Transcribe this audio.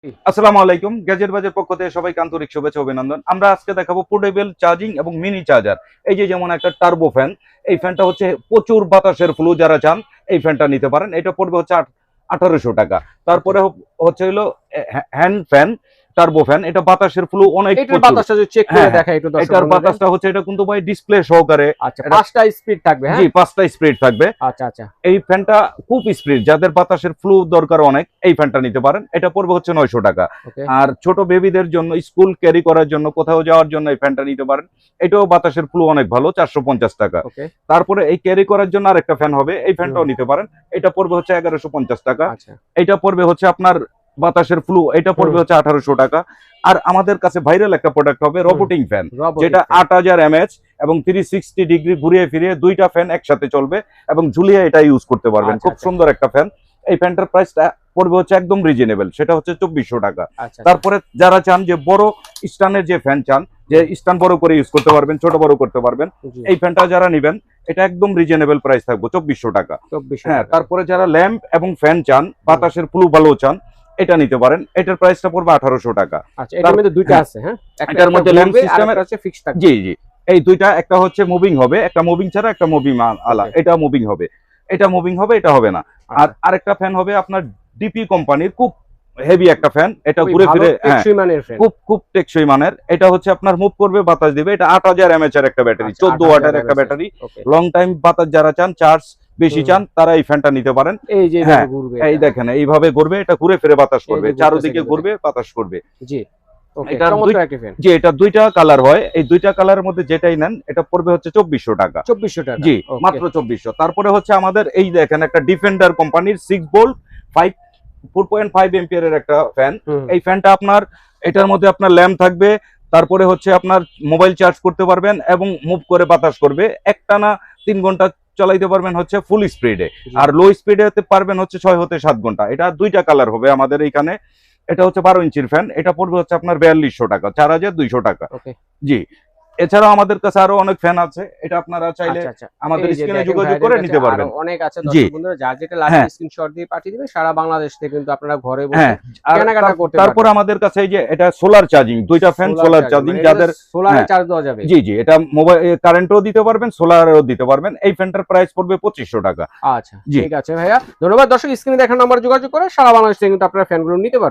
আসসালামু আলাইকুম, গ্যাজেট বাজের পক্ষ থেকে সবাইকে আন্তরিক শুভেচ্ছা অভিনন্দন। আমরা আজকে দেখাবো পোর্টেবল চার্জিং এবং মিনি চার্জার। এই যে যেমন একটা টার্বো ফ্যান, এই ফ্যানটা হচ্ছে প্রচুর বাতাসের ফ্লো যারা চান এই ফ্যানটা নিতে পারেন। এটা পড়বে হচ্ছে 1800 টাকা। তারপরে হচ্ছে হলো হ্যান্ড ফ্যান, টার্বো ফ্যান, এটা বাতাসের ফ্লো অনেক এটার প্রচুর। বাতাসটা যদি চেক করে দেখাই একটু দর্শক এটার বাতাসটা হচ্ছে এটা কিন্তু ভাই ডিসপ্লে সহকারে। আচ্ছা, 5টা স্পিড থাকবে। হ্যাঁ জি, 5টা স্পিড থাকবে। আচ্ছা আচ্ছা, এই ফ্যানটা খুব স্পিড, যাদের বাতাসের ফ্লো দরকার অনেক, এই ফ্যানটা নিতে পারেন। এটা পড়বে হচ্ছে 900 টাকা। আর ছোট বেবিদের জন্য, স্কুল ক্যারি করার জন্য, কোথাও যাওয়ার জন্য এই ফ্যানটা নিতে পারেন। এটাও বাতাসের ফ্লো অনেক ভালো, 450 টাকা। তারপরে এই ক্যারি করার জন্য আরেকটা ফ্যান হবে, এই ফ্যানটাও নিতে পারেন। এটা পড়বে হচ্ছে 1150 টাকা। এটা পড়বে হচ্ছে আপনার বাতাসের ফ্লো, এটা পড়বে হচ্ছে 1800 টাকা। আর আমাদের কাছে ভাইরাল একটা প্রোডাক্ট হবে রোবোটিং ফ্যান, যেটা 8000 mAh এবং 360 ডিগ্রি ঘুরিয়ে ফিরিয়ে দুইটা ফ্যান একসাথে চলবে এবং ঝুলিয়ে এটা ইউজ করতে পারবেন। খুব সুন্দর একটা ফ্যান। এই ফ্যানটার প্রাইসটা পড়বে হচ্ছে একদম রিজনেবল, সেটা হচ্ছে 2400 টাকা। তারপরে যারা চান যে বড় স্ট্যান্ডের যে ফ্যান চান, যে স্ট্যান্ড বড় করে ইউজ করতে পারবেন, ছোট বড় করতে পারবেন, এই ফ্যানটা যারা নেবেন এটা একদম রিজনেবল প্রাইস থাকবে 2400 টাকা। হ্যাঁ, তারপরে যারা ল্যাম্প এবং ফ্যান চান, বাতাসের ফ্লো ভালো চান, এটা নিতে পারেন। এটার প্রাইসটা পড়বে 1800 টাকা। আচ্ছা, এটার মধ্যে দুইটা আছে। হ্যাঁ, একটার মধ্যে ল্যাম্প সিস্টেমের আছে ফিক্সড থাকবে। জি জি, এই দুইটা, একটা হচ্ছে মুভিং হবে, একটা মুভিং ছাড়া, একটা মুভিং আলা। এটা মুভিং হবে, এটা মুভিং হবে, এটা হবে না। আর আরেকটা ফ্যান হবে আপনার ডিপি কোম্পানির, খুব হেভি একটা ফ্যান। এটা ঘুরে ফিরে খুব খুব টেকসই মানের। এটা হচ্ছে আপনার মুভ করবে, বাতাস দিবে। এটা 8000 mAh এর একটা ব্যাটারি, 14 ওয়াটের একটা ব্যাটারি। লং টাইম বাতাস যারা চান, চার্জ বেশি চান, তারা এই ফ্যানটা নিতে পারেন। এই যে এই দেখেন এইভাবে ঘুরবে, এটা ঘুরে ফিরে বাতাস করবে, চারদিকে ঘুরবে, বাতাস করবে। জি, এটা দুইটা কালার হয়। এই দুইটা কালারের মধ্যে যেটাই নেন এটা পড়বে হচ্ছে 2400 টাকা। 2400 টাকা, জি, মাত্র 2400। তারপরে হচ্ছে আমাদের এই দেখেন একটা ডিফেন্ডার কোম্পানির 6 ভোল্ট 4.5 এম্পিয়ারের একটা ফ্যান। এই ফ্যানটা আপনার, এটার মধ্যে আপনার ল্যাম্প থাকবে, তারপরে হচ্ছে আপনার মোবাইল চার্জ করতে পারবেন এবং মুভ করে বাতাস করবে। একটানা 3 ঘন্টা চালাইতে পারবেন হচ্ছে ফুল স্পিডে, আর লো স্পিডে পারবেন হচ্ছে 6 হতে 7 ঘন্টা। এটা দুইটা কালার হবে আমাদের এইখানে। এটা হচ্ছে 12 ইঞ্চির ফ্যান, এটা পড়বে হচ্ছে আপনার 4200 টাকা, 4200 টাকা। জি, এছাড়াও আমাদের কাছে আরো অনেক ফ্যান আছে, এটা আপনারা চাইলে আমাদের স্ক্রিনে যোগাযোগ করে নিতে পারবেন। অনেক আছে দর্শক বন্ধুরা, যার যেটা লাগবে স্ক্রিনশট দিয়ে পাঠিয়ে দিবেন। সারা বাংলাদেশ থেকে কিন্তু আপনারা ঘরে বসে কেনাকাটা করতে পারবেন। তারপর আমাদের কাছে এই যে এটা সোলার চার্জিং, দুইটা ফ্যান সোলার চার্জিং, যাদের সোলারে চার্জ দেওয়া যাবে। জি জি, এটা মোবাইল কারেন্টও দিতে পারবেন, সোলারও দিতে পারবেন। এই ফ্যানটার প্রাইস পড়বে 2500 টাকা। আচ্ছা, ঠিক আছে ভাইয়া, ধন্যবাদ। দর্শক স্ক্রিনে দেখার নম্বরে যোগাযোগ করে সারা বাংলাদেশ থেকে কিন্তু আপনারা ফ্যানগুলো নিতে পারবেন।